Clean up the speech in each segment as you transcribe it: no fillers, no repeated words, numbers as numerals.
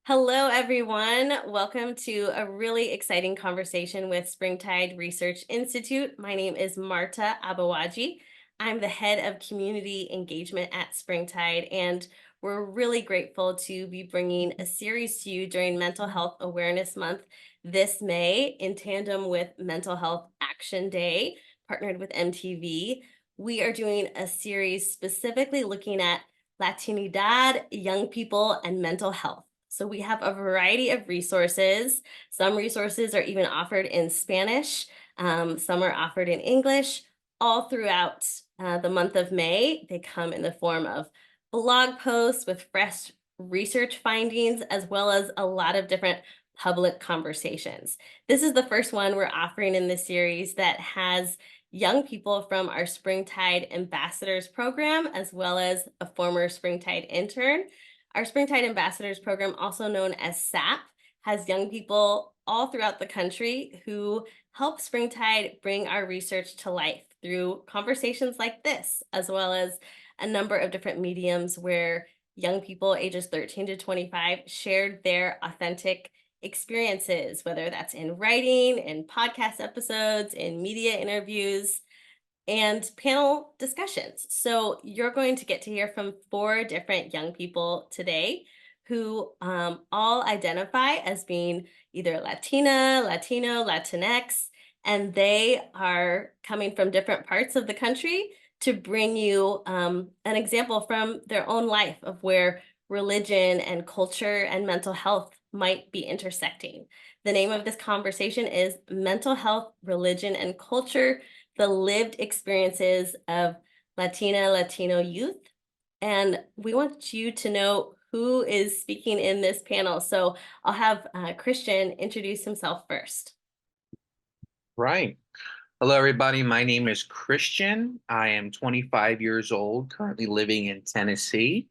Hello, everyone. Welcome to a really exciting conversation with Springtide Research Institute. My name is Marta Abawaji. I'm the head of community engagement at Springtide, and we're really grateful to be bringing a series to you during Mental Health Awareness Month this May in tandem with Mental Health Action Day, partnered with MTV. We are doing a series specifically looking at Latinidad, young people, and mental health. So we have a variety of resources. Some resources are even offered in Spanish. Some are offered in English. All throughout the month of May, they come in the form of blog posts with fresh research findings, as well as a lot of different public conversations. This is the first one we're offering in this series that has young people from our Springtide Ambassadors program, as well as a former Springtide intern. Our Springtide Ambassadors program, also known as SAP, has young people all throughout the country who help Springtide bring our research to life through conversations like this, as well as a number of different mediums where young people ages 13 to 25 shared their authentic experiences, whether that's in writing, in podcast episodes, in media interviews, and panel discussions. So you're going to get to hear from 4 different young people today who all identify as being either Latina, Latino, Latinx, and they are coming from different parts of the country to bring you an example from their own life of where religion and culture and mental health might be intersecting. The name of this conversation is Mental Health, Religion, and Culture: The Lived Experiences of Latina, Latino Youth. And we want you to know who is speaking in this panel. So I'll have Christian introduce himself first. Right. Hello, everybody. My name is Christian. I am 25 years old, currently living in Tennessee.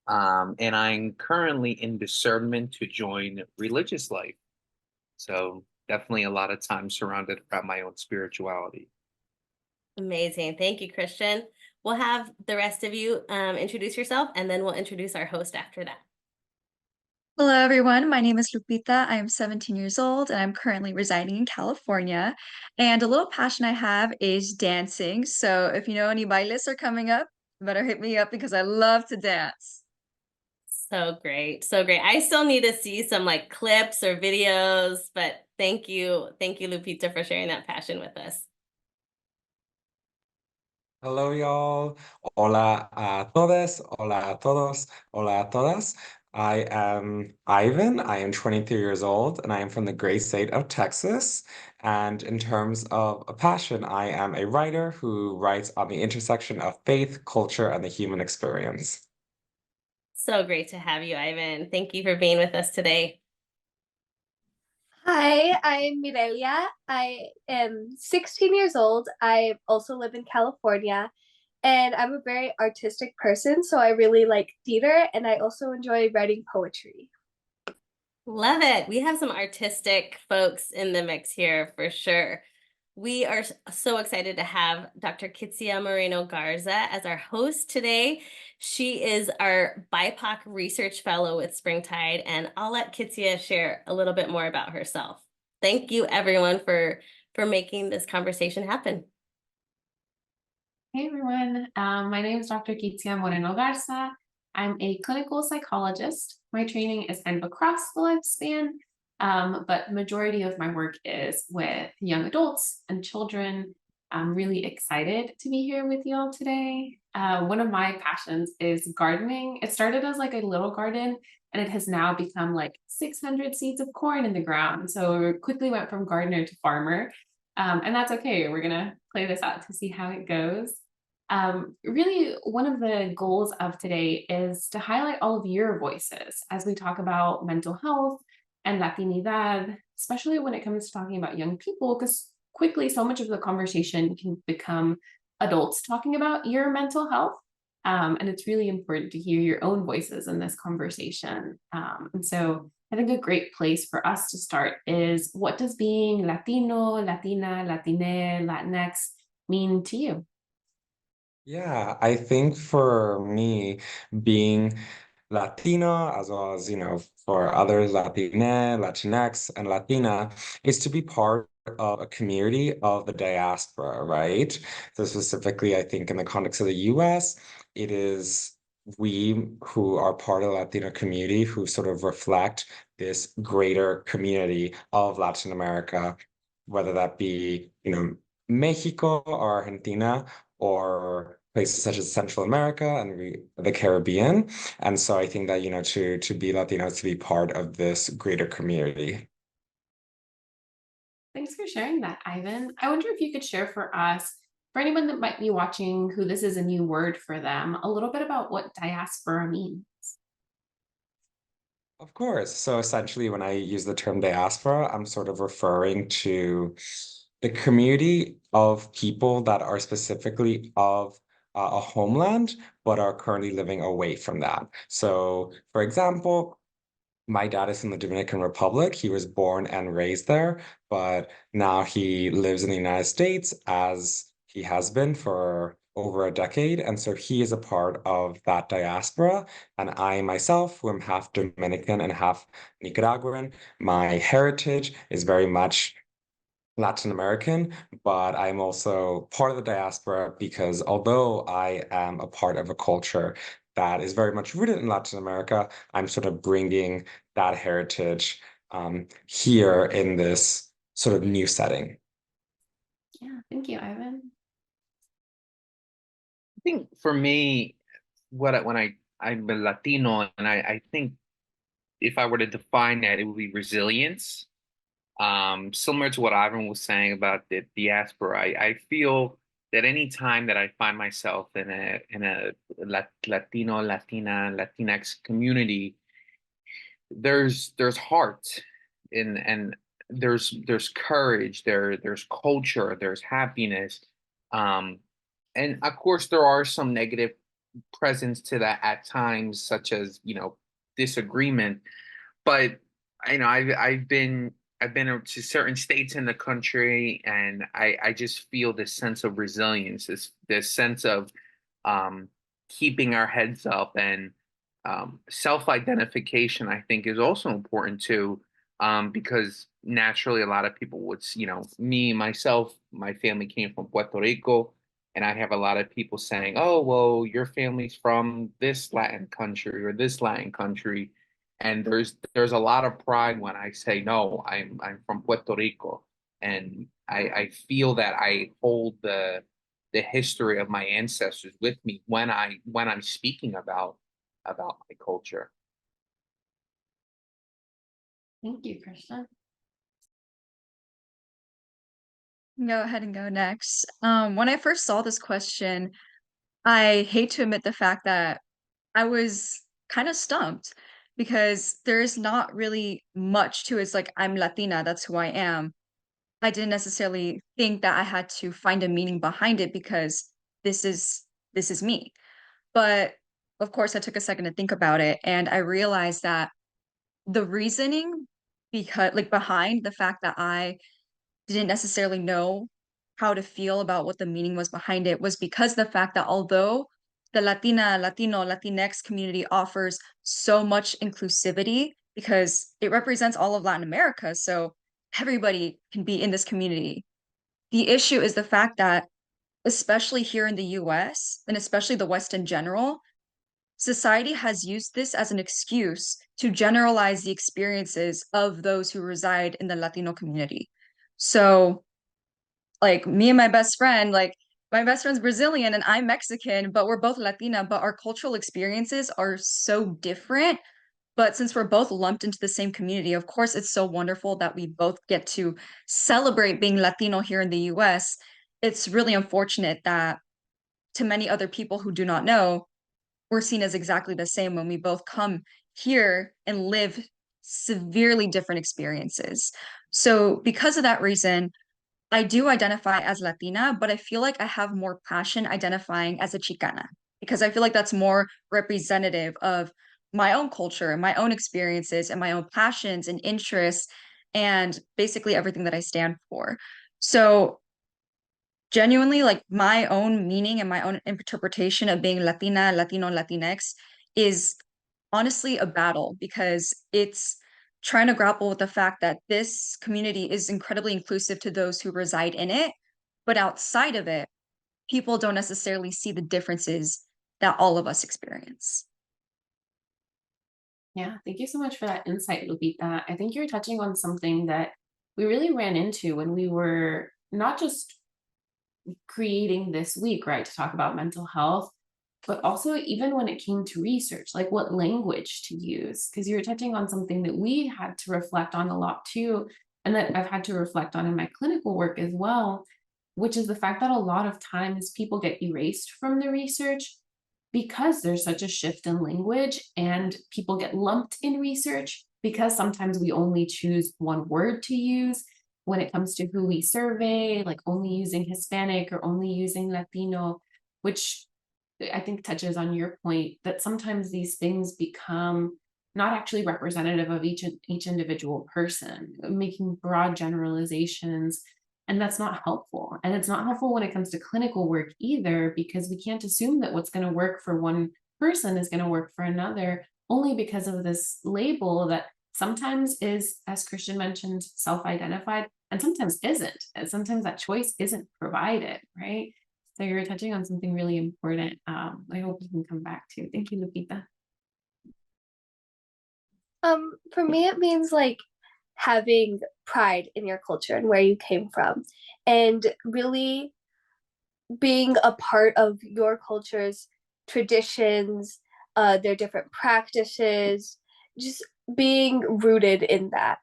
And I'm currently in discernment to join religious life. So definitely a lot of time surrounded around my own spirituality. Amazing. Thank you, Christian. We'll have the rest of you introduce yourself, and then we'll introduce our host after that. Hello, everyone. My name is Lupita. I am 17 years old and I'm currently residing in California. And a little passion I have is dancing. So if you know any bailes are coming up, you better hit me up because I love to dance. So great. So great. I still need to see some like clips or videos, but thank you. Thank you, Lupita, for sharing that passion with us. Hello, y'all. Hola a todos, hola a todos, hola a todas. I am Ivan. I am 23 years old and I am from the great state of Texas. And in terms of a passion, I am a writer who writes on the intersection of faith, culture, and the human experience. So great to have you, Ivan. Thank you for being with us today. Hi, I'm Mirelia. I am 16 years old. I also live in California, and I'm a very artistic person, so I really like theater, and I also enjoy writing poetry. Love it. We have some artistic folks in the mix here for sure. We are so excited to have Dr. Kitsia Moreno Garza as our host today. She is our BIPOC Research Fellow with Springtide, and I'll let Kitsia share a little bit more about herself. Thank you, everyone, for making this conversation happen. Hey everyone, my name is Dr. Kitsia Moreno Garza. I'm a clinical psychologist. My training is kind of across the lifespan, but the majority of my work is with young adults and children. I'm really excited to be here with you all today. One of my passions is gardening. It started as like a little garden and it has now become like 600 seeds of corn in the ground. So it quickly went from gardener to farmer. And that's okay. We're gonna play this out to see how it goes. Really, one of the goals of today is to highlight all of your voices as we talk about mental health and Latinidad, especially when it comes to talking about young people, because quickly so much of the conversation can become adults talking about your mental health. And it's really important to hear your own voices in this conversation. And so I think a great place for us to start is, what does being Latino, Latina, Latine, Latinx mean to you? Yeah, I think for me, being Latino, as well as, for others, Latine, Latinx, and Latina, is to be part of a community of the diaspora, right? So specifically, I think in the context of the US, it is we who are part of the Latino community who sort of reflect this greater community of Latin America, whether that be, Mexico or Argentina or places such as Central America and the Caribbean. And so I think that, to be Latino is to be part of this greater community. Thanks for sharing that, Ivan. I wonder if you could share for us, for anyone that might be watching who this is a new word for them, a little bit about what diaspora means. Of course. So essentially, when I use the term diaspora, I'm sort of referring to the community of people that are specifically of a homeland, but are currently living away from that. So, for example, my dad is from the Dominican Republic. He was born and raised there, but now he lives in the United States as he has been for over a decade. And so he is a part of that diaspora. And I myself, who am half Dominican and half Nicaraguan, my heritage is very much Latin American, but I'm also part of the diaspora because although I am a part of a culture that is very much rooted in Latin America, I'm sort of bringing that heritage here in this sort of new setting. Yeah, thank you, Ivan. I think for me, I'm a Latino, and I think if I were to define that, it would be resilience. Similar to what Ivan was saying about the diaspora, I feel that any time that I find myself in a Latino, Latina, Latinx community, there's heart and there's courage, there's culture, there's happiness. Um, and of course there are some negative presence to that at times, such as, disagreement. But I've been to certain states in the country, and I just feel this sense of resilience, this sense of um, keeping our heads up, and self-identification. I think is also important too, because naturally a lot of people would, me myself, my family came from Puerto Rico, and I have a lot of people saying, "Oh, well, your family's from this Latin country or this Latin country." And there's a lot of pride when I say no, I'm from Puerto Rico, and I feel that I hold the history of my ancestors with me when I'm speaking about my culture. Thank you, Christian. Go ahead and go next. When I first saw this question, I hate to admit the fact that I was kind of stumped because there is not really much to it. It's like I'm Latina, that's who I am. I didn't necessarily think that I had to find a meaning behind it because this is this is me. But of course, I took a second to think about it and I realized that the reasoning because like behind the fact that I didn't necessarily know how to feel about what the meaning was behind it was because the fact that although the Latina, Latino, Latinx community offers so much inclusivity because it represents all of Latin America, so everybody can be in this community. The issue is the fact that, especially here in the US, and especially the West in general, society has used this as an excuse to generalize the experiences of those who reside in the Latino community. So, like me and my best friend, like my best friend's Brazilian and I'm Mexican, but we're both Latina, but our cultural experiences are so different. But since we're both lumped into the same community, of course, it's so wonderful that we both get to celebrate being Latino here in the US. It's really unfortunate that to many other people who do not know, we're seen as exactly the same when we both come here and live severely different experiences. So, because of that reason, I do identify as Latina, but I feel like I have more passion identifying as a Chicana because I feel like that's more representative of my own culture and my own experiences and my own passions and interests and basically everything that I stand for. So, genuinely, like my own meaning and my own interpretation of being Latina, Latino, Latinx is honestly a battle because it's trying to grapple with the fact that this community is incredibly inclusive to those who reside in it, but outside of it, people don't necessarily see the differences that all of us experience. Yeah, thank you so much for that insight, Lupita. I think you're touching on something that we really ran into when we were not just creating this week, right, to talk about mental health, but also even when it came to research, like what language to use, because you were touching on something that we had to reflect on a lot too, and that I've had to reflect on in my clinical work as well, which is the fact that a lot of times people get erased from the research because there's such a shift in language and people get lumped in research because sometimes we only choose one word to use when it comes to who we survey, like only using Hispanic or only using Latino, which I think touches on your point that sometimes these things become not actually representative of each individual person, making broad generalizations, and that's not helpful. And it's not helpful when it comes to clinical work either, because we can't assume that what's going to work for one person is going to work for another only because of this label that sometimes is, as Christian mentioned, self-identified and sometimes isn't. And sometimes that choice isn't provided, right? So you're touching on something really important. I hope we can come back to. Thank you, Lupita. For me, it means like having pride in your culture and where you came from, and really being a part of your culture's traditions, their different practices, just being rooted in that.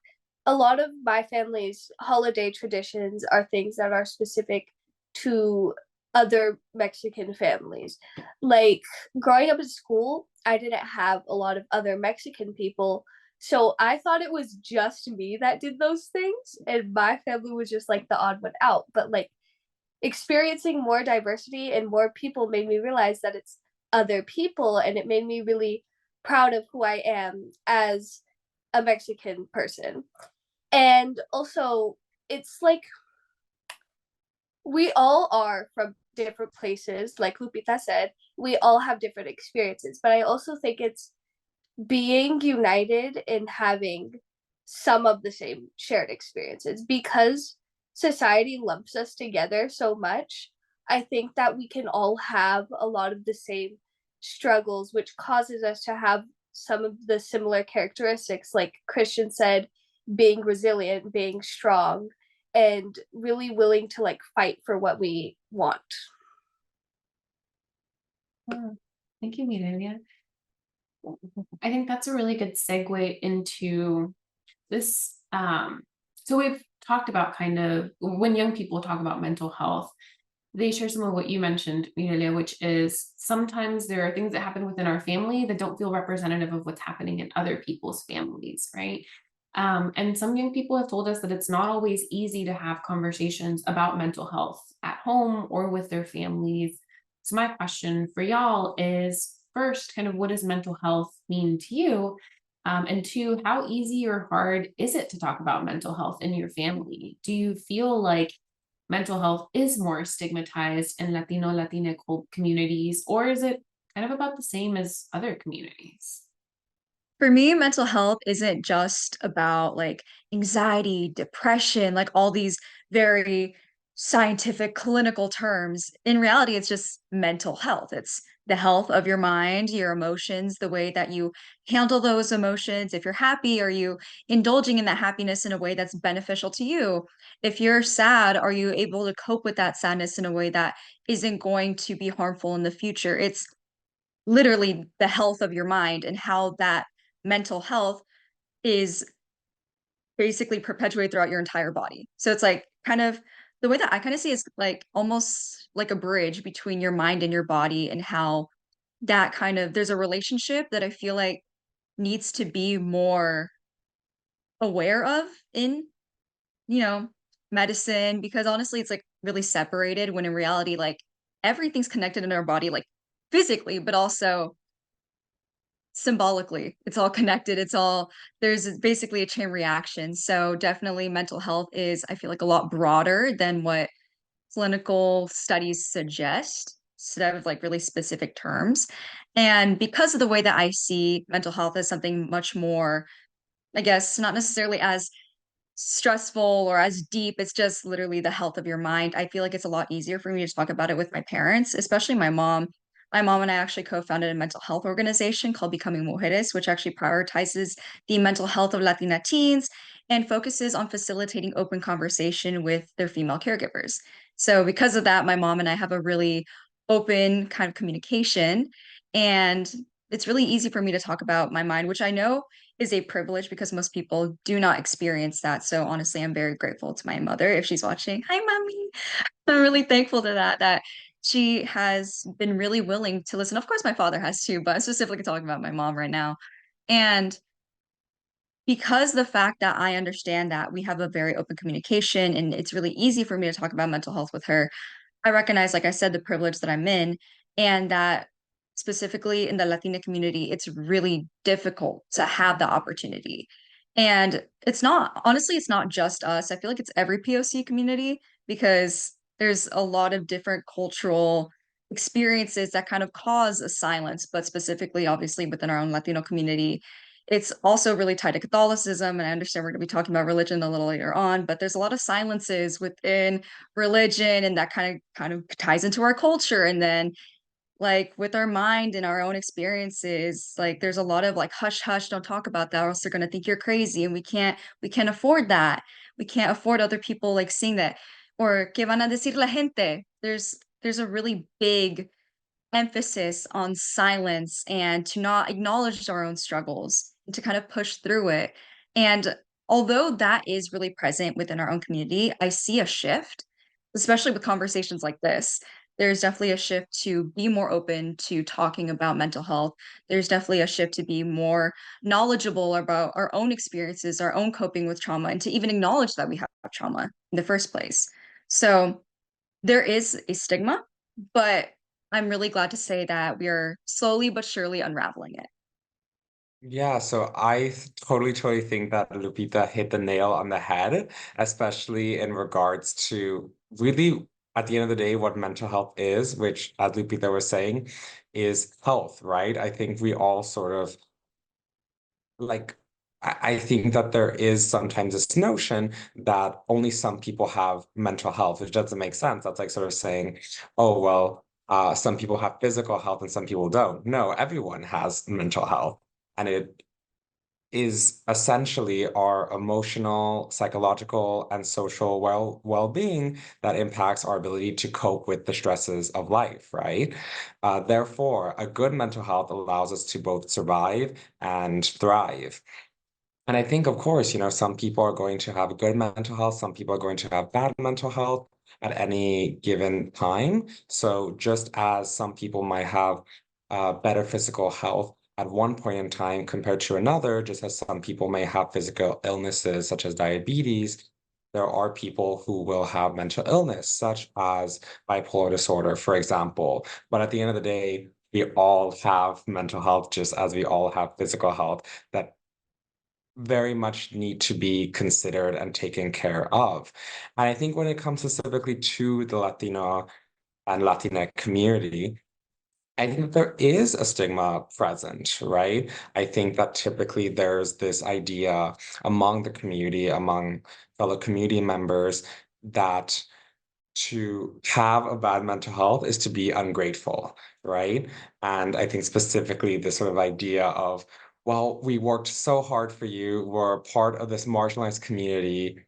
A lot of my family's holiday traditions are things that are specific to other Mexican families. Like growing up in school, I didn't have a lot of other Mexican people. So I thought it was just me that did those things, and my family was just like the odd one out. But like experiencing more diversity and more people made me realize that it's other people, and it made me really proud of who I am as a Mexican person. And also, it's like we all are from different places, like Lupita said, we all have different experiences, but I also think it's being united in having some of the same shared experiences because society lumps us together so much. I think that we can all have a lot of the same struggles, which causes us to have some of the similar characteristics, like Christian said, being resilient, being strong, and really willing to like fight for what we want. Oh, thank you, Mirelia. I think that's a really good segue into this. So we've talked about kind of when young people talk about mental health, they share some of what you mentioned, Mirelia, which is sometimes there are things that happen within our family that don't feel representative of what's happening in other people's families, right? And some young people have told us that it's not always easy to have conversations about mental health at home or with their families. So my question for y'all is first, kind of what does mental health mean to you? And two, how easy or hard is it to talk about mental health in your family? Do you feel like mental health is more stigmatized in Latino, Latina communities, or is it kind of about the same as other communities? For me, mental health isn't just about like anxiety, depression, like all these very scientific clinical terms. In reality, it's just mental health. It's the health of your mind, your emotions, the way that you handle those emotions. If you're happy, are you indulging in that happiness in a way that's beneficial to you? If you're sad, are you able to cope with that sadness in a way that isn't going to be harmful in the future? It's literally the health of your mind and how that mental health is basically perpetuated throughout your entire body. So it's like kind of the way that I kind of see is like almost like a bridge between your mind and your body and how that kind of there's a relationship that I feel like needs to be more aware of in, you know, medicine because honestly it's like really separated when in reality like everything's connected in our body like physically but also symbolically. It's all connected. It's all there's basically a chain reaction. So definitely mental health is I feel like a lot broader than what clinical studies suggest. instead of like really specific terms. And because of the way that I see mental health as something much more, I guess, not necessarily as stressful or as deep. It's just literally the health of your mind. I feel like it's a lot easier for me to talk about it with my parents, especially my mom. My mom and I actually co-founded a mental health organization called Becoming Mujeres, which actually prioritizes the mental health of Latina teens and focuses on facilitating open conversation with their female caregivers. So because of that, my mom and I have a really open kind of communication, and it's really easy for me to talk about my mind, which I know is a privilege because most people do not experience that. So honestly, I'm very grateful to my mother if she's watching. Hi, mommy. I'm really thankful to that she has been really willing to listen. Of course, my father has too, but I'm specifically talking about my mom right now. And because the fact that I understand that we have a very open communication and it's really easy for me to talk about mental health with her, I recognize, like I said, the privilege that I'm in, and that specifically in the Latina community, it's really difficult to have the opportunity. And it's not, honestly, it's not just us. I feel like it's every POC community because there's a lot of different cultural experiences that kind of cause a silence, but specifically, obviously, within our own Latino community. It's also really tied to Catholicism, and I understand we're going to be talking about religion a little later on, but there's a lot of silences within religion, and that kind of ties into our culture. And then like with our mind and our own experiences, like there's a lot of like hush hush, don't talk about that or else they're going to think you're crazy, and we can't afford that. We can't afford other people like seeing that. Or que van a decir la gente. There's a really big emphasis on silence and to not acknowledge our own struggles and to kind of push through it. And although that is really present within our own community, I see a shift, especially with conversations like this. There's definitely a shift to be more open to talking about mental health. There's definitely a shift to be more knowledgeable about our own experiences, our own coping with trauma, and to even acknowledge that we have trauma in the first place. So there is a stigma, but I'm really glad to say that we are slowly but surely unraveling it. Yeah, so totally think that Lupita hit the nail on the head, especially in regards to really, at the end of the day, what mental health is, which, as Lupita was saying, is health, right? I think we all sort of like, I think that there is sometimes this notion that only some people have mental health, which doesn't make sense. That's like sort of saying, oh, well, some people have physical health and some people don't. No, everyone has mental health. And it is essentially our emotional, psychological, and social well-being that impacts our ability to cope with the stresses of life, right? Therefore, a good mental health allows us to both survive and thrive. And I think, of course, some people are going to have good mental health, some people are going to have bad mental health at any given time. So just as some people might have better physical health at one point in time compared to another, just as some people may have physical illnesses such as diabetes, there are people who will have mental illness, such as bipolar disorder, for example. But at the end of the day, we all have mental health just as we all have physical health that very much need to be considered and taken care of. And I think when it comes specifically to the Latino and Latina community, I think there is a stigma present, right? I think that typically there's this idea among the community, among fellow community members, that to have a bad mental health is to be ungrateful, right? And I think specifically this sort of idea of, well, we worked so hard for you, we're part of this marginalized community.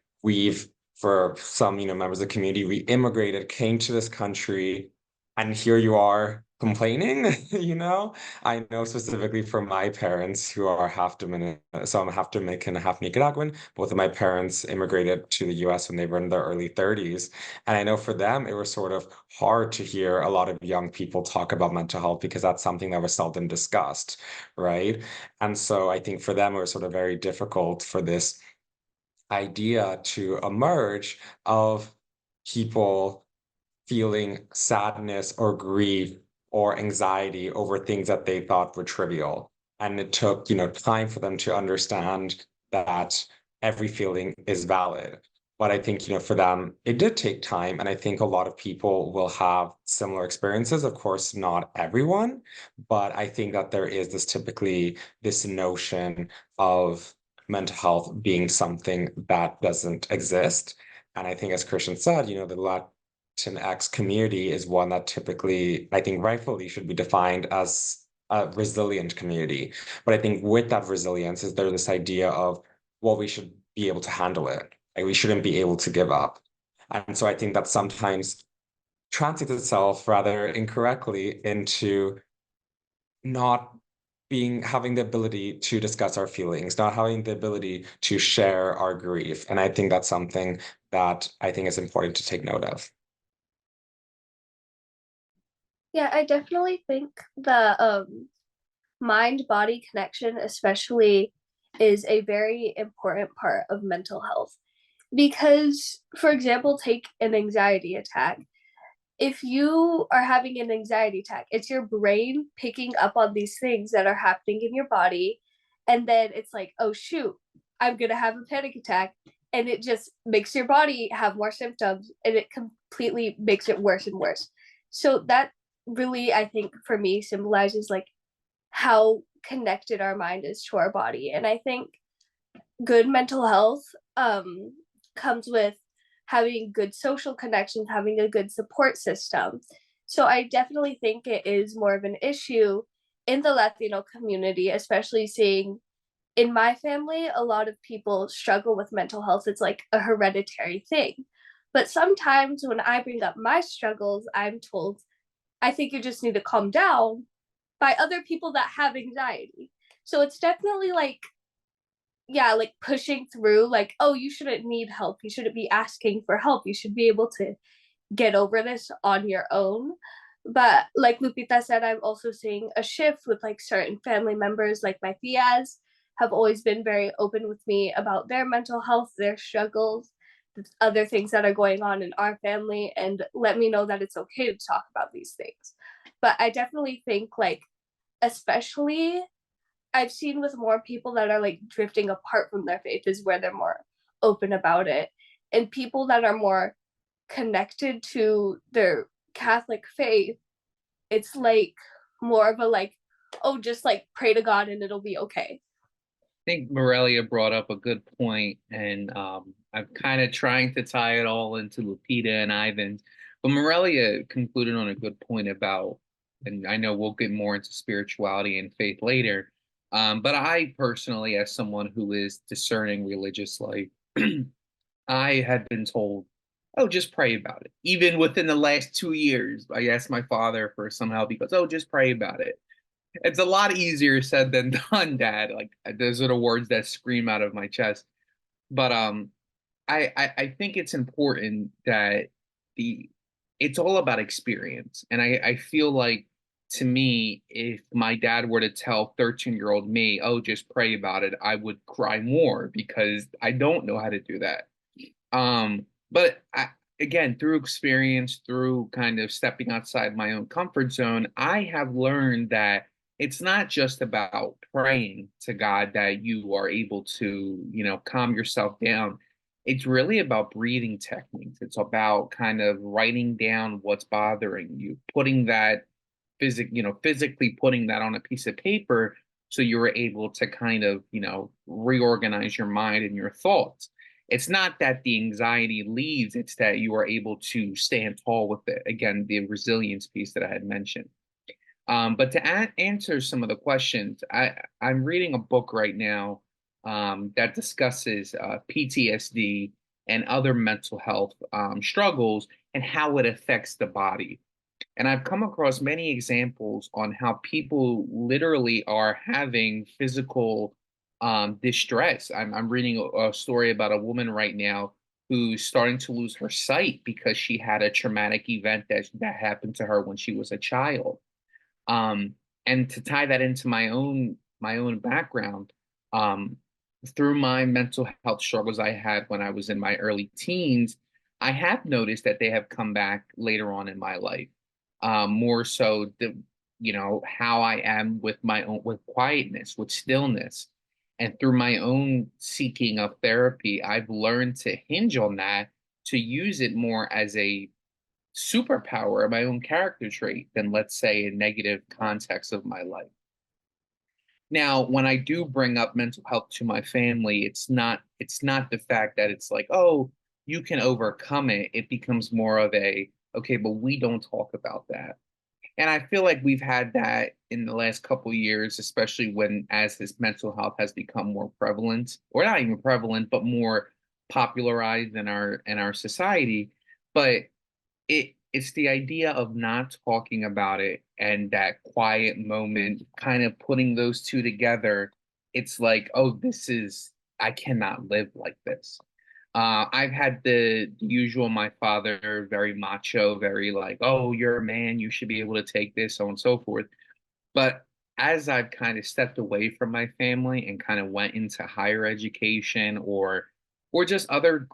For some, members of the community, we immigrated, came to this country, and here you are complaining, I know specifically for my parents who are half Dominican, so I'm half Dominican and half Nicaraguan. Both of my parents immigrated to the US when they were in their early 30s. And I know for them, it was sort of hard to hear a lot of young people talk about mental health because that's something that was seldom discussed, right? And so I think for them, it was sort of very difficult for this idea to emerge of people feeling sadness or grief or anxiety over things that they thought were trivial. And it took, time for them to understand that every feeling is valid. But I think, for them, it did take time. And I think a lot of people will have similar experiences. Of course, not everyone, but I think that there is this notion of mental health being something that doesn't exist. And I think, as Christian said, the Latinx community is one that typically, I think rightfully, should be defined as a resilient community. But I think with that resilience is there this idea of, well, we should be able to handle it. Like we shouldn't be able to give up. And so I think that sometimes translates itself rather incorrectly into not having the ability to discuss our feelings, not having the ability to share our grief. And I think that's something that I think is important to take note of. Yeah, I definitely think the mind-body connection especially is a very important part of mental health. Because, for example, take an anxiety attack. If you are having an anxiety attack, it's your brain picking up on these things that are happening in your body. And then it's like, oh, shoot, I'm going to have a panic attack. And it just makes your body have more symptoms and it completely makes it worse and worse. So that really, I think, for me, symbolizes like how connected our mind is to our body. And I think good mental health comes with having good social connections, having a good support system. So I definitely think it is more of an issue in the Latino community, especially seeing in my family, a lot of people struggle with mental health. It's like a hereditary thing. But sometimes when I bring up my struggles, I'm told, I think you just need to calm down by other people that have anxiety. So it's definitely like, yeah, like pushing through, like, oh, you shouldn't need help. You shouldn't be asking for help. You should be able to get over this on your own. But like Lupita said, I'm also seeing a shift with like certain family members, like my tias, have always been very open with me about their mental health, their struggles, other things that are going on in our family, and let me know that it's okay to talk about these things. But I definitely think like, especially I've seen with more people that are like drifting apart from their faith is where they're more open about it. And people that are more connected to their Catholic faith, it's like more of a like, oh, just like pray to God and it'll be okay. I think Morelia brought up a good point, and I'm kind of trying to tie it all into Lupita and Ivan's. But Morelia concluded on a good point about, and I know we'll get more into spirituality and faith later. But I personally, as someone who is discerning religiously, I had been told, oh, just pray about it. Even within the last 2 years, I asked my father for some help. He goes, oh, just pray about it. It's a lot easier said than done, Dad. Like those are the words that scream out of my chest. But I think it's important that the it's all about experience. And I feel like to me, if my dad were to tell 13-year-old me, oh, just pray about it, I would cry more because I don't know how to do that. But again, through experience, through kind of stepping outside my own comfort zone, I have learned that it's not just about praying to God that you are able to, calm yourself down. It's really about breathing techniques. It's about kind of writing down what's bothering you, putting that physically putting that on a piece of paper so you were able to kind of, reorganize your mind and your thoughts. It's not that the anxiety leaves, it's that you are able to stand tall with it. Again, the resilience piece that I had mentioned. But to answer some of the questions, I'm reading a book right now that discusses PTSD and other mental health struggles and how it affects the body. And I've come across many examples on how people literally are having physical distress. I'm reading a story about a woman right now who's starting to lose her sight because she had a traumatic event that happened to her when she was a child. Um, and to tie that into my own background, um, through my mental health struggles I had when I was in my early teens, I have noticed that they have come back later on in my life. More so the how I am with my own with quietness, with stillness. And through my own seeking of therapy, I've learned to hinge on that, to use it more as a superpower, my own character trait, than, let's say, a negative context of my life. Now, when I do bring up mental health to my family, it's not the fact that it's like, oh, you can overcome it. It becomes more of a, okay, but we don't talk about that. And I feel like we've had that in the last couple of years, especially when as this mental health has become more prevalent, or not even prevalent, but more popularized in our society. But it's the idea of not talking about it, and that quiet moment, kind of putting those two together. It's like, oh, I cannot live like this. I've had the usual, my father, very macho, very like, oh, you're a man, you should be able to take this, so on and so forth. But as I've kind of stepped away from my family and kind of went into higher education, or just other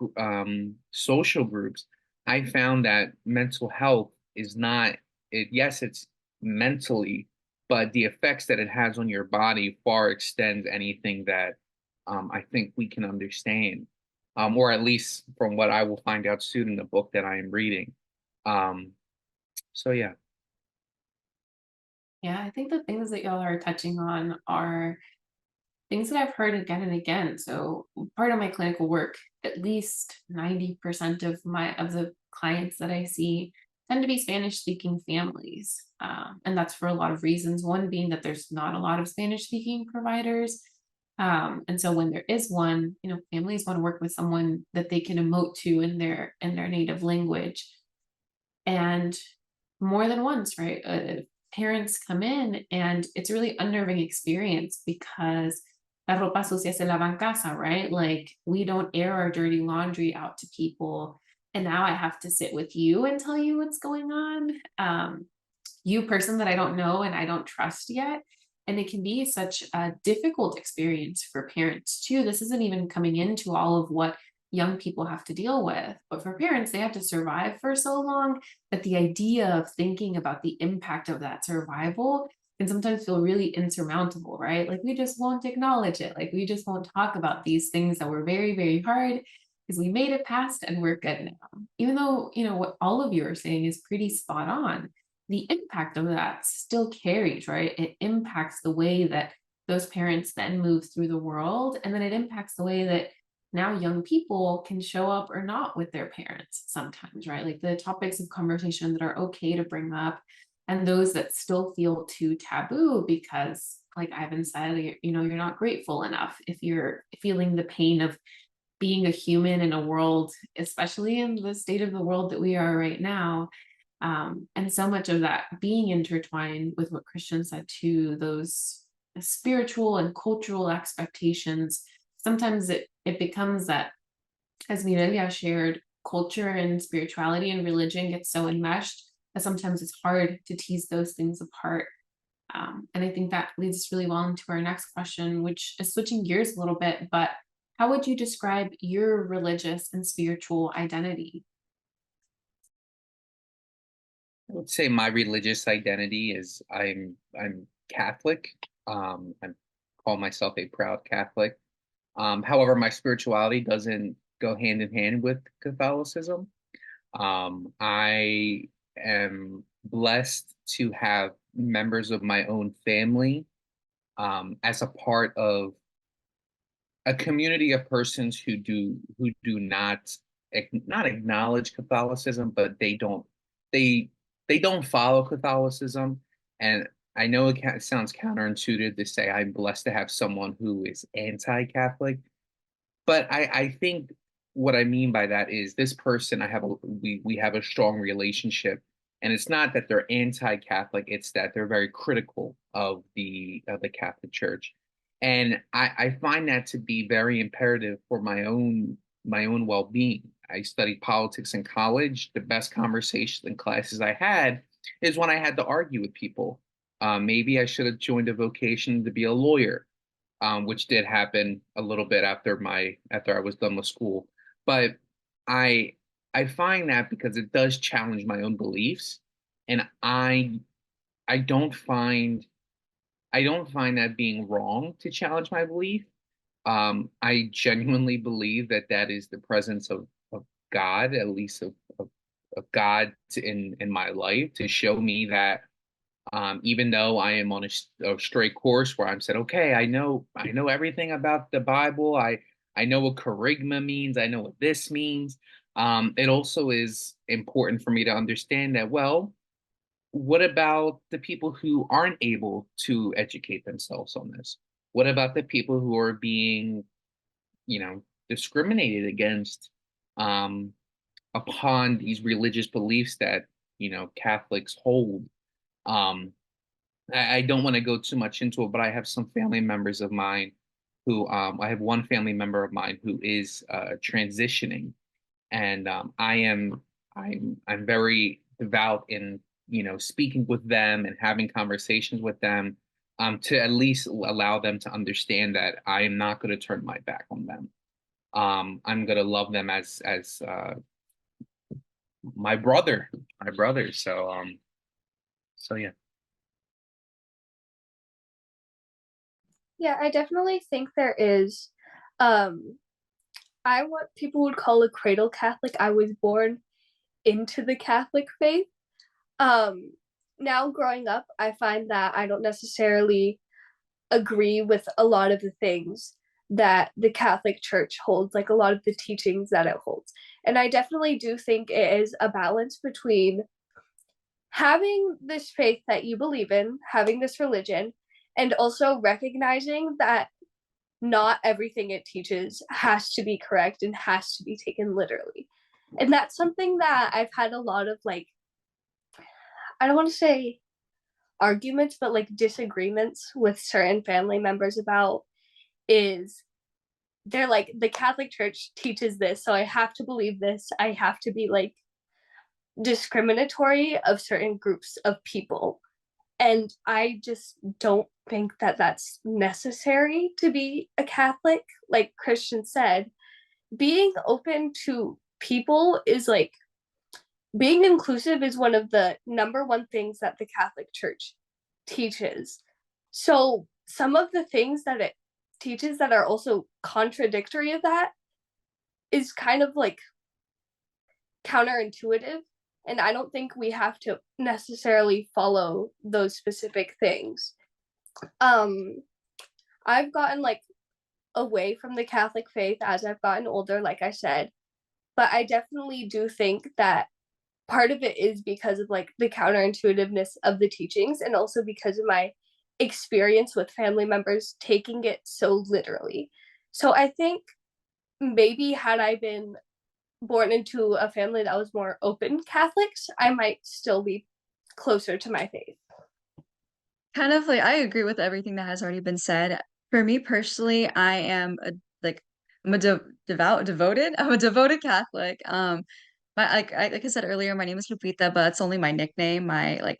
social groups, I found that mental health is not it. Yes, it's mentally, but the effects that it has on your body far extends anything that I think we can understand, or at least from what I will find out soon in the book that I am reading. Um, so yeah. Yeah, I think the things that y'all are touching on are things that I've heard again and again. So part of my clinical work, at least 90% of the clients that I see tend to be Spanish speaking families. And that's for a lot of reasons. One being that there's not a lot of Spanish speaking providers. And so when there is one, families want to work with someone that they can emote to in their native language. And more than once, right? Parents come in and it's a really unnerving experience because la ropa sucia se lava en casa, right? Like we don't air our dirty laundry out to people. And now I have to sit with you and tell you what's going on. You person that I don't know and I don't trust yet. And it can be such a difficult experience for parents too. This isn't even coming into all of what young people have to deal with. But for parents, they have to survive for so long that the idea of thinking about the impact of that survival can sometimes feel really insurmountable, right? Like we just won't acknowledge it. Like we just won't talk about these things that were very, very hard because we made it past and we're good now. Even though, what all of you are saying is pretty spot on, the impact of that still carries, right? It impacts the way that those parents then move through the world. And then it impacts the way that now young people can show up or not with their parents sometimes, right? Like the topics of conversation that are okay to bring up and those that still feel too taboo because like Ivan said, you're not grateful enough if you're feeling the pain of being a human in a world, especially in the state of the world that we are right now. And so much of that being intertwined with what Christian said too, those spiritual and cultural expectations. Sometimes it becomes that, as Mirelia shared, culture and spirituality and religion get so enmeshed that sometimes it's hard to tease those things apart. And I think that leads us really well into our next question, which is switching gears a little bit, but how would you describe your religious and spiritual identity? I would say my religious identity is I'm Catholic. I call myself a proud Catholic. However, my spirituality doesn't go hand in hand with Catholicism. I am blessed to have members of my own family as a part of a community of persons who do not acknowledge Catholicism, but they they don't follow Catholicism. And I know it sounds counterintuitive to say I'm blessed to have someone who is anti-Catholic, but I think what I mean by that is this person, we have a strong relationship, and it's not that they're anti-Catholic, it's that they're very critical of the Catholic Church. And I find that to be very imperative for my own well-being. I studied politics in college. The best conversations and classes I had is when I had to argue with people. Maybe I should have joined a vocation to be a lawyer, which did happen a little bit after I was done with school. But I I find that because it does challenge my own beliefs, and I don't find I don't find that being wrong to challenge my belief. I genuinely believe that that is the presence of God, at least of God in my life to show me that even though I am on a straight course where I'm said, okay, I know everything about the Bible. I know what charisma means. I know what this means. It also is important for me to understand that, well, what about the people who aren't able to educate themselves on this? What about the people who are being, discriminated against um, upon these religious beliefs that, Catholics hold? Um, I don't want to go too much into it, but I have some family members of mine who I have one family member of mine who is transitioning, and I'm very devout in speaking with them and having conversations with them to at least allow them to understand that I am not going to turn my back on them. I'm going to love them as my brother, my brother. So yeah. Yeah, I definitely think there is. Um, I what people would call a cradle Catholic. I was born into the Catholic faith. Um, Now growing up, I find that I don't necessarily agree with a lot of the things that the Catholic Church holds, like a lot of the teachings that it holds. And I definitely do think it is a balance between having this faith that you believe in, having this religion, and also recognizing that not everything it teaches has to be correct and has to be taken literally. And that's something that I've had a lot of like, I don't want to say arguments, but like disagreements with certain family members about is they're like, the Catholic Church teaches this, so I have to believe this. I have to be like discriminatory of certain groups of people. And I just don't think that that's necessary to be a Catholic. Like Christian said, being open to people is like being inclusive is one of the number one things that the Catholic Church teaches. So some of the things that it teaches that are also contradictory of that is kind of like counterintuitive. And I don't think we have to necessarily follow those specific things. Um, I've gotten like away from the Catholic faith as I've gotten older, like I said, but I definitely do think that part of it is because of like the counterintuitiveness of the teachings and also because of my experience with family members taking it so literally. So I think maybe had I been born into a family that was more open Catholics, I might still be closer to my faith. Kind of like I agree with everything that has already been said. For me personally, I am a like I'm a devoted. I'm a devoted Catholic. Like I said earlier, my name is Lupita, but it's only my nickname. My like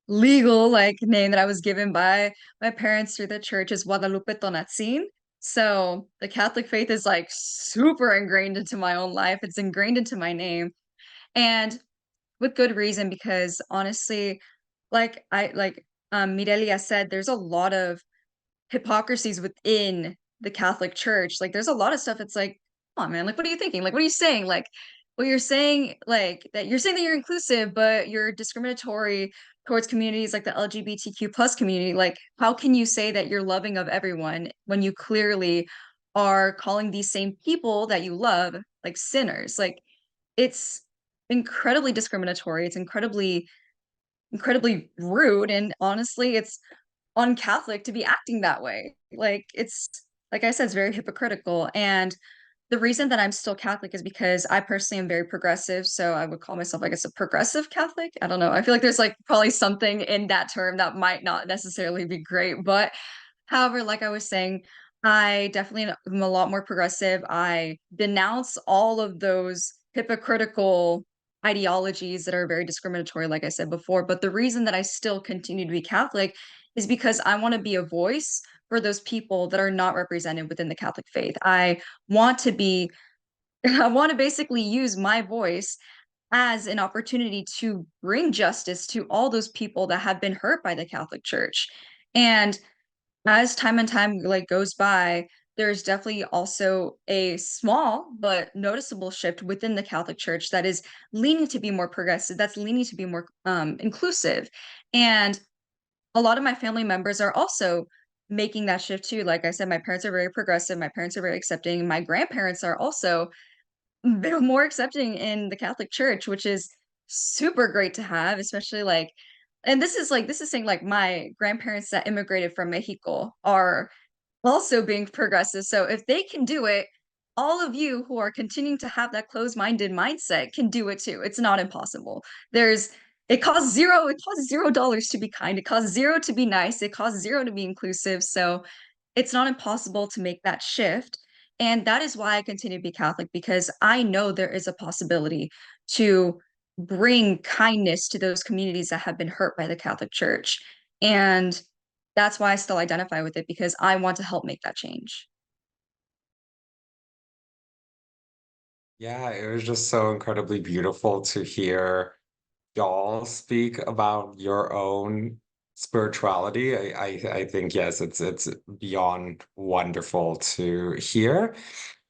legal like name that I was given by my parents through the church is Guadalupe Tonatzin. So the Catholic faith is like super ingrained into my own life. It's ingrained into my name, and with good reason because honestly, Mirelia said, there's a lot of hypocrisies within the Catholic Church. Like there's a lot of stuff it's like, come on, man, like what are you thinking? Like what are you saying? Like what you're saying, like that you're saying that you're inclusive, but you're discriminatory towards communities like the LGBTQ plus community. Like, how can you say that you're loving of everyone when you clearly are calling these same people that you love like sinners? Like it's incredibly discriminatory. It's incredibly rude, and honestly, it's un-Catholic to be acting that way. Like it's like I said, it's very hypocritical. And the reason that I'm still Catholic is because I personally am very progressive. So I would call myself, I guess, a progressive Catholic. I don't know. I feel like there's like probably something in that term that might not necessarily be great. But however, like I was saying, I definitely am a lot more progressive. I denounce all of those hypocritical ideologies that are very discriminatory, like I said before. But the reason that I still continue to be Catholic is because I want to be a voice for those people that are not represented within the Catholic faith. I want to be, I want to basically use my voice as an opportunity to bring justice to all those people that have been hurt by the Catholic Church. And as time and time like goes by, there's definitely also a small but noticeable shift within the Catholic Church that is leaning to be more progressive, that's leaning to be more inclusive. And a lot of my family members are also making that shift too. Like I said, my parents are very progressive, my parents are very accepting, my grandparents are also they're more accepting in the Catholic Church, which is super great to have, especially like and this is saying like my grandparents that immigrated from Mexico are also being progressive. So if they can do it, all of you who are continuing to have that closed-minded mindset can do it too. It's not impossible. There's it costs $0 to be kind. It costs zero to be nice. It costs zero to be inclusive. So it's not impossible to make that shift. And that is why I continue to be Catholic because I know there is a possibility to bring kindness to those communities that have been hurt by the Catholic Church. And that's why I still identify with it because I want to help make that change. Yeah, it was just so incredibly beautiful to hear y'all speak about your own spirituality. I think yes, it's beyond wonderful to hear.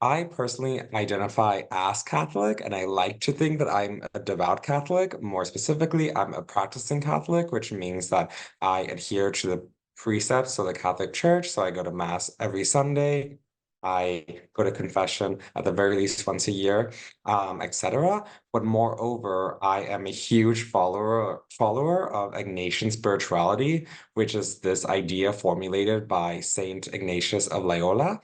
I personally identify as Catholic, and I like to think that I'm a devout Catholic. More specifically, I'm a practicing Catholic, which means that I adhere to the precepts of the Catholic Church. So I go to Mass every Sunday. I go to confession at the very least once a year, etc. But moreover, I am a huge follower of Ignatian spirituality, which is this idea formulated by Saint Ignatius of Loyola.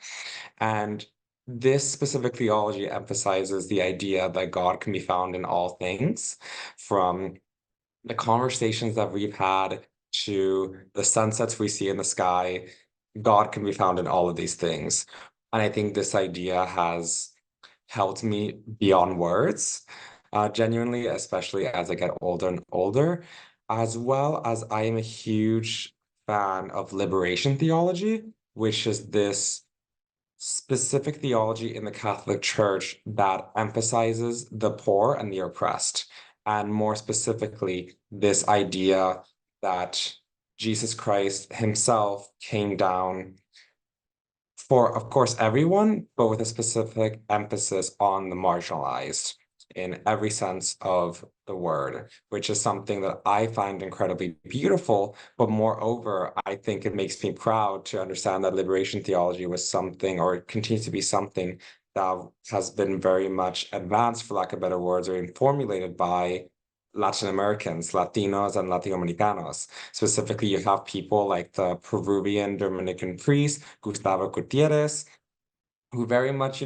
And this specific theology emphasizes the idea that God can be found in all things, from the conversations that we've had to the sunsets we see in the sky. God can be found in all of these things. And I think this idea has helped me beyond words, genuinely, especially as I get older and older, as well as I am a huge fan of liberation theology, which is this specific theology in the Catholic Church that emphasizes the poor and the oppressed, and more specifically, this idea that Jesus Christ himself came down for, of course, everyone, but with a specific emphasis on the marginalized in every sense of the word, which is something that I find incredibly beautiful. But moreover, I think it makes me proud to understand that liberation theology was something, or it continues to be something that has been very much advanced, for lack of better words, or formulated by Latin Americans, Latinos, and Latinoamericanos. Specifically, you have people like the Peruvian Dominican priest, Gustavo Gutierrez, who very much,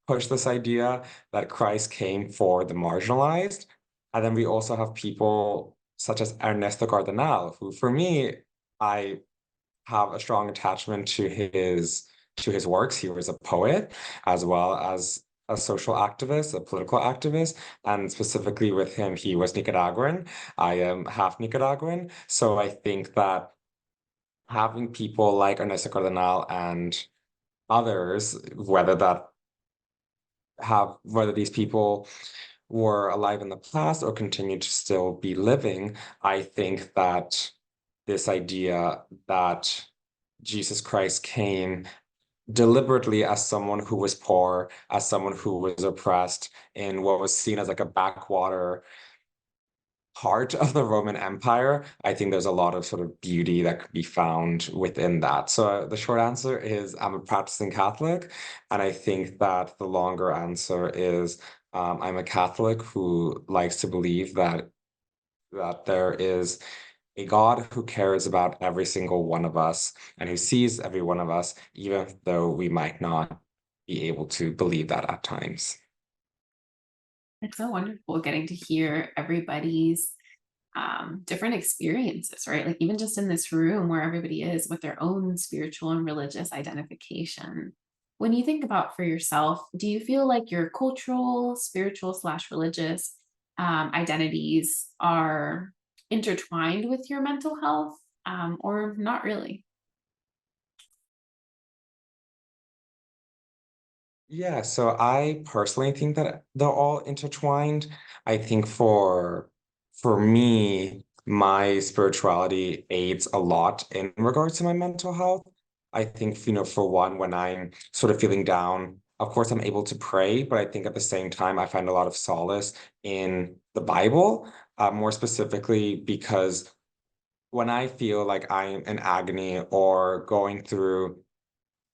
push this idea that Christ came for the marginalized. And then we also have people such as Ernesto Cardenal, who for me, I have a strong attachment to his works. He was a poet as well as a social activist, a political activist, and specifically with him, he was Nicaraguan. I am half Nicaraguan, so I think that having people like Ernesto Cardenal and others, whether these people were alive in the past or continue to still be living, I think that this idea that Jesus Christ came deliberately as someone who was poor, as someone who was oppressed in what was seen as like a backwater part of the Roman Empire. I think there's a lot of sort of beauty that could be found within that. So the short answer is I'm a practicing Catholic, and I think that the longer answer is I'm a Catholic who likes to believe that there is a God who cares about every single one of us and who sees every one of us, even though we might not be able to believe that at times. It's so wonderful getting to hear everybody's different experiences, right? Like even just in this room where everybody is with their own spiritual and religious identification. When you think about for yourself, do you feel like your cultural, spiritual slash religious identities are intertwined with your mental health, or not really? Yeah, so I personally think that they're all intertwined. I think for me, my spirituality aids a lot in regards to my mental health. I think, for one, when I'm sort of feeling down, of course, I'm able to pray, but I think at the same time, I find a lot of solace in the Bible, more specifically because when I feel like I'm in agony or going through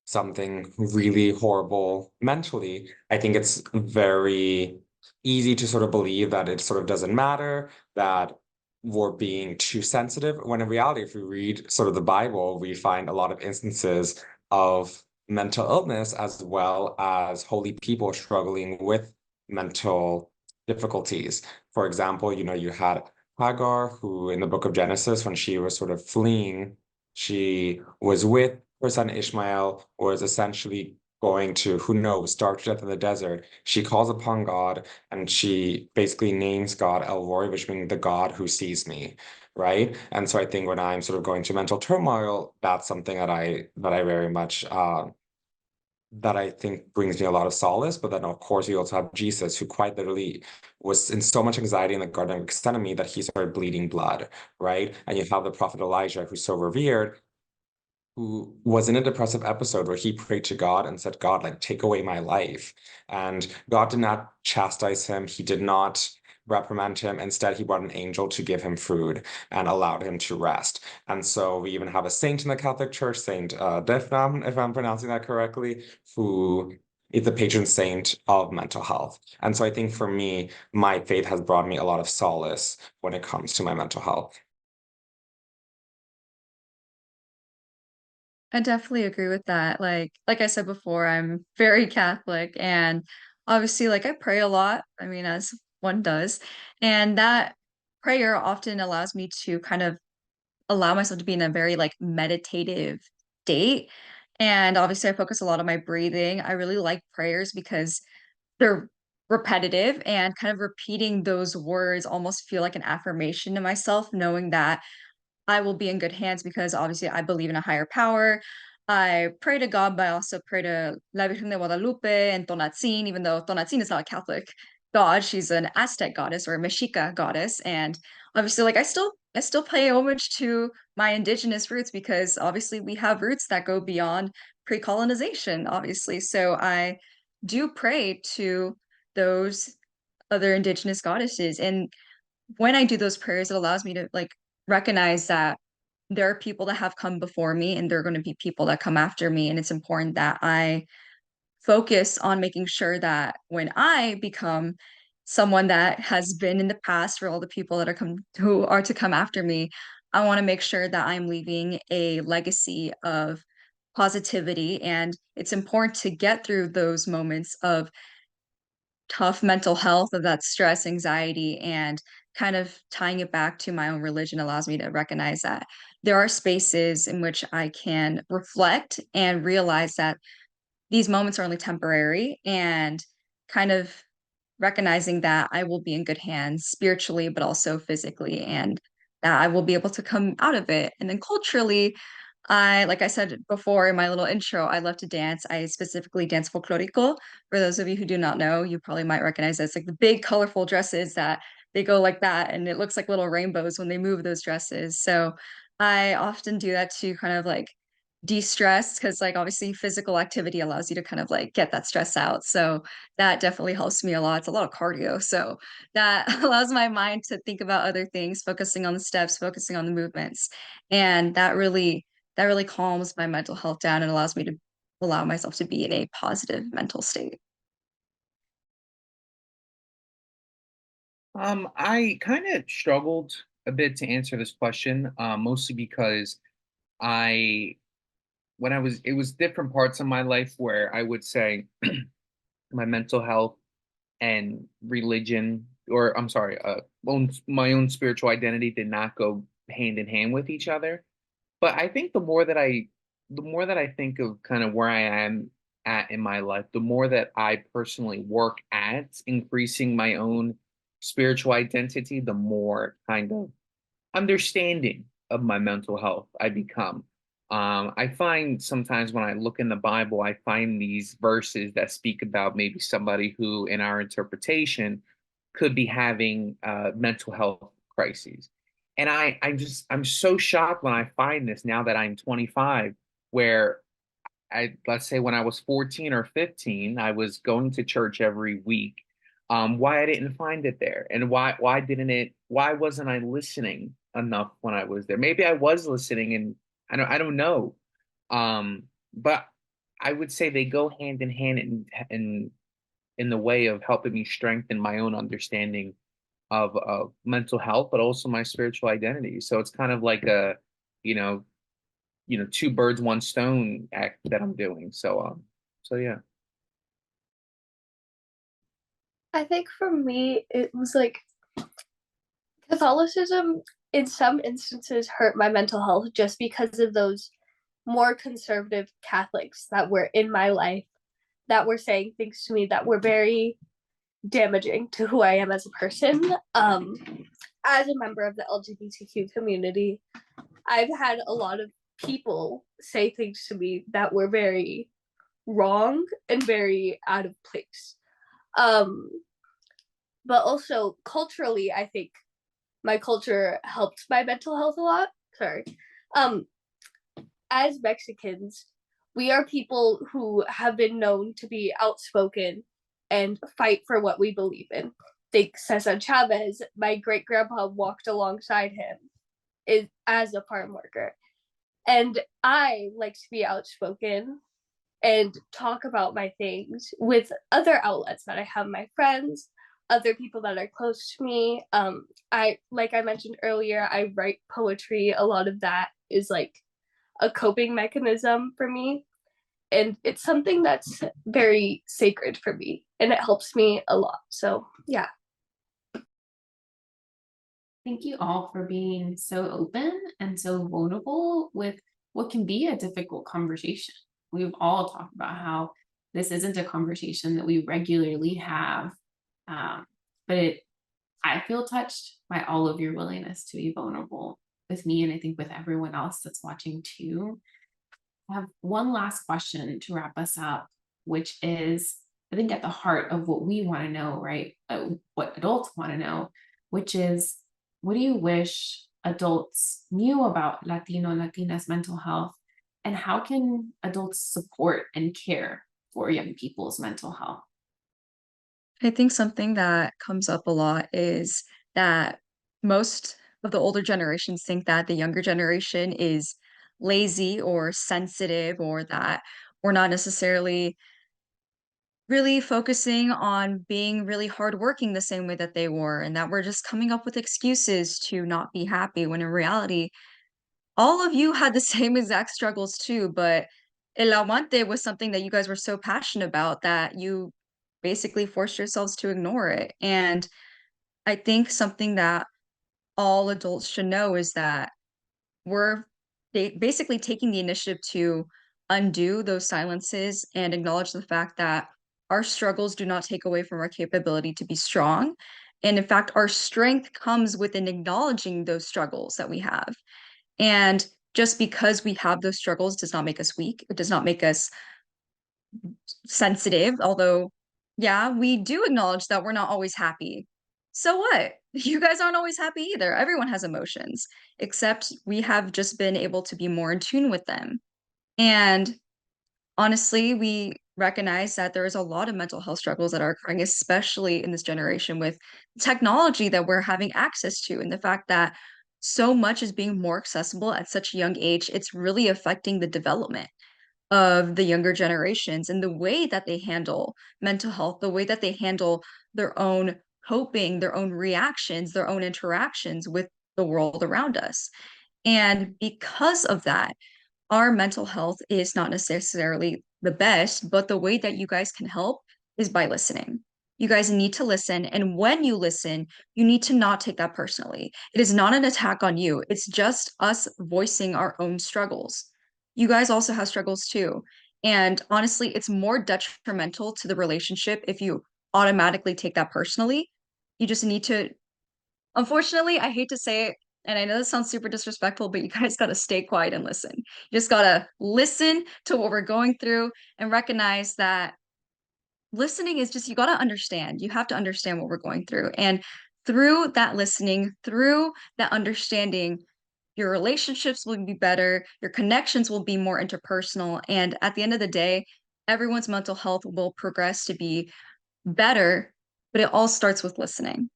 something really horrible mentally, I think it's very easy to sort of believe that it sort of doesn't matter, that we're being too sensitive. When in reality, if we read sort of the Bible, we find a lot of instances of mental illness as well as holy people struggling with mental difficulties. For example, you had Hagar, who in the book of Genesis, when she was sort of fleeing, she was with her son Ishmael, was essentially going to, who knows, starve to death in the desert. She calls upon God and she basically names God El Roi, which means the God who sees me, right? And so I think when I'm sort of going through mental turmoil, that's something that I very much that I think brings me a lot of solace. But then, of course, we also have Jesus, who quite literally was in so much anxiety in the Garden of Gethsemane that he started bleeding blood, right? And you have the prophet Elijah, who's so revered, who was in a depressive episode where he prayed to God and said, God, like, take away my life. And God did not chastise him. He did not reprimand him. Instead, he brought an angel to give him food and allowed him to rest. And so we even have a saint in the Catholic Church, Saint Defnam, if I'm pronouncing that correctly, who is the patron saint of mental health. And so I think for me, my faith has brought me a lot of solace when it comes to my mental health. I definitely agree with that. Like I said before, I'm very Catholic and obviously like I pray a lot. I mean, as one does. And that prayer often allows me to kind of allow myself to be in a very like meditative state. And obviously I focus a lot on my breathing. I really like prayers because they're repetitive and kind of repeating those words almost feel like an affirmation to myself, knowing that I will be in good hands because obviously I believe in a higher power. I pray to God, but I also pray to La Virgen de Guadalupe and Tonatzin, even though Tonatzin is not a Catholic god. She's an Aztec goddess or a Mexica goddess. And obviously, like I still pay homage to my indigenous roots because obviously we have roots that go beyond pre-colonization, obviously. So I do pray to those other indigenous goddesses. And when I do those prayers, it allows me to like recognize that there are people that have come before me and there are going to be people that come after me. And it's important that I focus on making sure that when I become someone that has been in the past for all the people that are come who are to come after me, I want to make sure that I'm leaving a legacy of positivity. And it's important to get through those moments of tough mental health, of that stress, anxiety, and kind of tying it back to my own religion allows me to recognize that there are spaces in which I can reflect and realize that these moments are only temporary and kind of recognizing that I will be in good hands spiritually, but also physically, and that I will be able to come out of it. And then culturally, like I said before in my little intro, I love to dance. I specifically dance folklorico. For those of you who do not know, you probably might recognize this, like the big colorful dresses that they go like that, and it looks like little rainbows when they move those dresses. So I often do that to kind of like de-stress because like obviously physical activity allows you to kind of like get that stress out. So that definitely helps me a lot. It's a lot of cardio. So that allows my mind to think about other things, focusing on the steps, focusing on the movements. And that really calms my mental health down and allows me to allow myself to be in a positive mental state. I kind of struggled a bit to answer this question, mostly because I, it was different parts of my life where I would say my mental health and religion, or I'm sorry, my own spiritual identity did not go hand in hand with each other. But I think the more that I think of kind of where I am at in my life, the more that I personally work at increasing my own spiritual identity, the more kind of understanding of my mental health I become. I find sometimes when I look in the Bible, I find these verses that speak about maybe somebody who, in our interpretation, could be having mental health crises. And I'm so shocked when I find this now that I'm 25, where let's say when I was 14 or 15, I was going to church every week. Why I didn't find it there, and why wasn't I listening enough when I was there? Maybe I was listening, and I don't know. But I would say they go hand in hand in the way of helping me strengthen my own understanding of mental health, but also my spiritual identity. So it's kind of like a, you know, two birds, one stone act that I'm doing. So yeah. I think for me, it was like Catholicism in some instances hurt my mental health just because of those more conservative Catholics that were in my life that were saying things to me that were very damaging to who I am as a person. As a member of the LGBTQ community, I've had a lot of people say things to me that were very wrong and very out of place. Um, but also culturally, I think my culture helped my mental health a lot. Sorry. Um, as Mexicans, we are people who have been known to be outspoken and fight for what we believe in. Think Cesar Chavez, my great grandpa walked alongside him as a farm worker. And I like to be outspoken and talk about my things with other outlets that I have, my friends, other people that are close to me. I like I mentioned earlier, I write poetry. A lot of that is like a coping mechanism for me. And it's something that's very sacred for me and it helps me a lot. So yeah. Thank you all for being so open and so vulnerable with what can be a difficult conversation. We've all talked about how this isn't a conversation that we regularly have, but I feel touched by all of your willingness to be vulnerable with me, and I think with everyone else that's watching too. I have one last question to wrap us up, which is, I think, at the heart of what we want to know, right? What adults want to know, which is, what do you wish adults knew about Latino and Latinas mental health? And how can adults support and care for young people's mental health? I think something that comes up a lot is that most of the older generations think that the younger generation is lazy or sensitive, or that we're not necessarily really focusing on being really hardworking the same way that they were, and that we're just coming up with excuses to not be happy, when in reality, all of you had the same exact struggles too, but el aguante was something that you guys were so passionate about that you basically forced yourselves to ignore it. And I think something that all adults should know is that we're basically taking the initiative to undo those silences and acknowledge the fact that our struggles do not take away from our capability to be strong. And in fact, our strength comes within acknowledging those struggles that we have. And just because we have those struggles does not make us weak. It does not make us sensitive, although, yeah, we do acknowledge that we're not always happy. So what? You guys aren't always happy either. Everyone has emotions, except we have just been able to be more in tune with them. And honestly, we recognize that there is a lot of mental health struggles that are occurring, especially in this generation with technology that we're having access to, and the fact that so much is being more accessible at such a young age. It's really affecting the development of the younger generations and the way that they handle mental health, the way that they handle their own coping, their own reactions, their own interactions with the world around us. And because of that, our mental health is not necessarily the best, but the way that you guys can help is by listening. You guys need to listen. And when you listen, you need to not take that personally. It is not an attack on you, it's just us voicing our own struggles. You guys also have struggles too. And honestly, it's more detrimental to the relationship if you automatically take that personally. You just need to, unfortunately, I hate to say it, and I know this sounds super disrespectful, but you guys got to stay quiet and listen. You just got to listen to what we're going through and recognize that listening is just, you got to understand. You have to understand what we're going through. And through that listening, through that understanding, your relationships will be better, your connections will be more interpersonal, and at the end of the day, everyone's mental health will progress to be better, but it all starts with listening.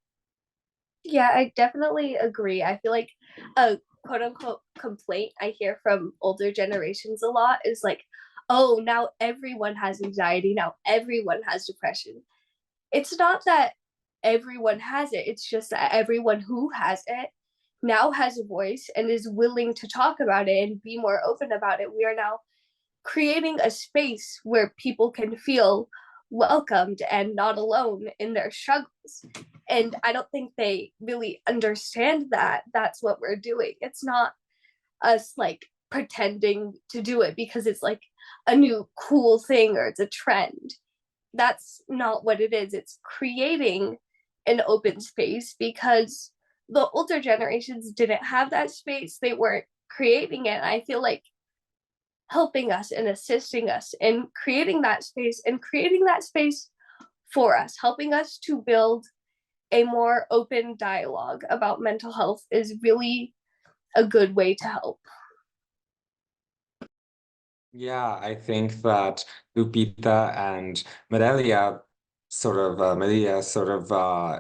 Yeah, I definitely agree. I feel like a quote unquote complaint I hear from older generations a lot is like, oh, now everyone has anxiety, now everyone has depression. It's not that everyone has it, it's just that everyone who has it now has a voice and is willing to talk about it and be more open about it. We are now creating a space where people can feel welcomed and not alone in their struggles. And I don't think they really understand that that's what we're doing. It's not us like pretending to do it because it's like a new cool thing or it's a trend. That's not what it is. It's creating an open space because the older generations didn't have that space. They weren't creating it. I feel like helping us and assisting us in creating that space and creating that space for us, helping us to build a more open dialogue about mental health is really a good way to help. Yeah, I think that Lupita and Medelia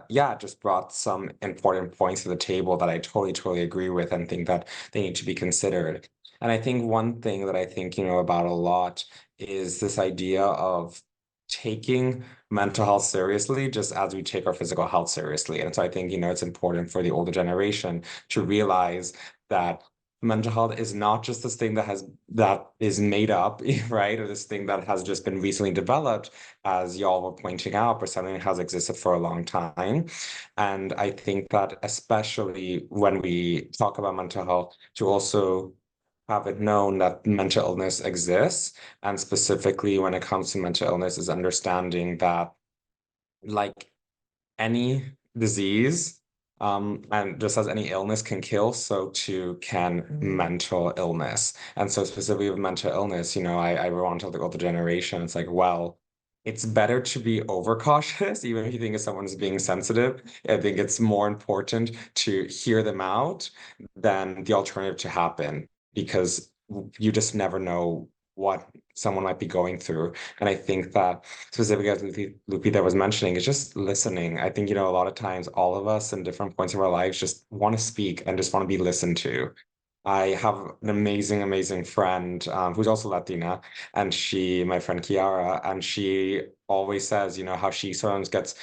yeah, just brought some important points to the table that I totally agree with and think that they need to be considered. And I think one thing that I think, about a lot is this idea of taking mental health seriously, just as we take our physical health seriously. And so I think, it's important for the older generation to realize that mental health is not just this thing that is made up, right? Or this thing that has just been recently developed, as y'all were pointing out, but something that has existed for a long time. And I think that especially when we talk about mental health, to also have it known that mental illness exists, and specifically when it comes to mental illness, is understanding that, like any disease, and just as any illness can kill, so too can mental illness. And so specifically with mental illness, I want to tell the older generation, it's like, well, it's better to be overcautious, even if you think if someone's being sensitive. I think it's more important to hear them out than the alternative to happen, because you just never know what someone might be going through. And I think that specifically as Lupita was mentioning, is just listening. I think, a lot of times all of us in different points of our lives just want to speak and just want to be listened to. I have an amazing friend, who's also Latina, and my friend Kiara, and she always says, how she sometimes gets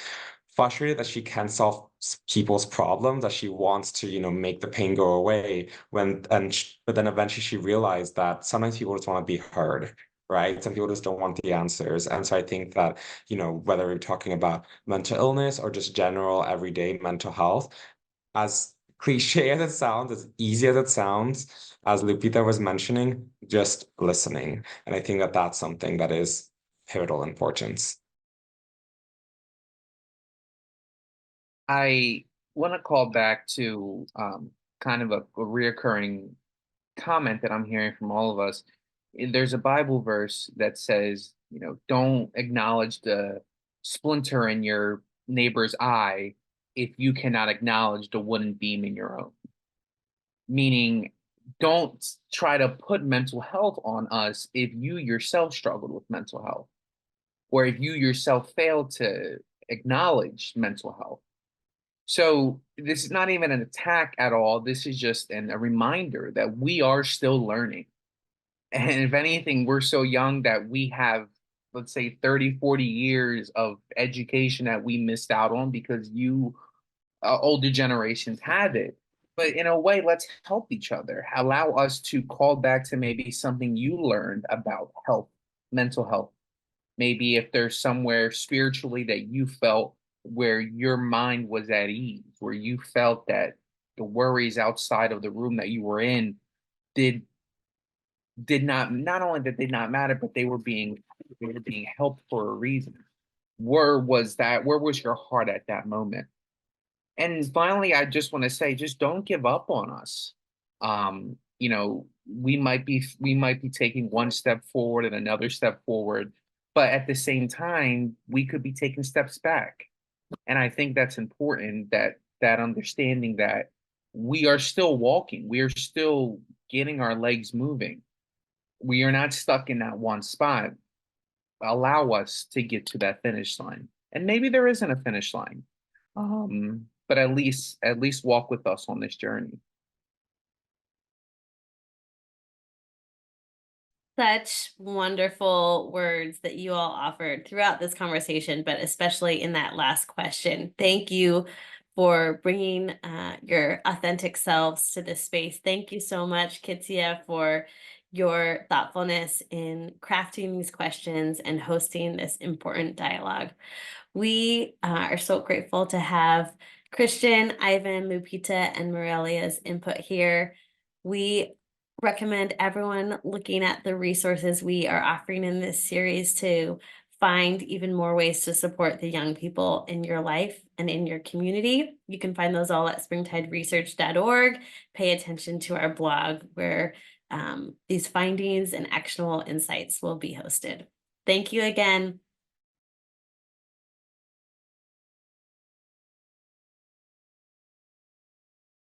frustrated that she can't solve people's problems, that she wants to, make the pain go away. But then eventually she realized that sometimes people just want to be heard, right? Some people just don't want the answers. And so I think that, whether we're talking about mental illness or just general everyday mental health, as cliche as it sounds, as easy as it sounds, as Lupita was mentioning, just listening. And I think that that's something that is pivotal importance. I want to call back to kind of a reoccurring comment that I'm hearing from all of us. There's a Bible verse that says, don't acknowledge the splinter in your neighbor's eye if you cannot acknowledge the wooden beam in your own. Meaning, don't try to put mental health on us if you yourself struggled with mental health, or if you yourself failed to acknowledge mental health. So this is not even an attack at all. This is just a reminder that we are still learning. And if anything, we're so young that we have, let's say, 30, 40 years of education that we missed out on because you older generations had it. But in a way, let's help each other. Allow us to call back to maybe something you learned about health, mental health. Maybe if there's somewhere spiritually that you felt where your mind was at ease, where you felt that the worries outside of the room that you were in did not only that did not matter, but they were being helped for a reason. Where was your heart at that moment? And finally, I just want to say, just don't give up on us. We might be taking one step forward and another step forward, but at the same time, we could be taking steps back. And I think that's important, that understanding that we are still walking. We are still getting our legs moving. We are not stuck in that one spot. Allow us to get to that finish line. And maybe there isn't a finish line. But at least walk with us on this journey. Such wonderful words that you all offered throughout this conversation, but especially in that last question. Thank you for bringing your authentic selves to this space. Thank you so much, Kitsia, for your thoughtfulness in crafting these questions and hosting this important dialogue. We are so grateful to have Christian, Ivan, Lupita, and Morelia's input here. We recommend everyone looking at the resources we are offering in this series to find even more ways to support the young people in your life and in your community. You can find those all at springtideresearch.org. Pay attention to our blog where these findings and actionable insights will be hosted. Thank you again.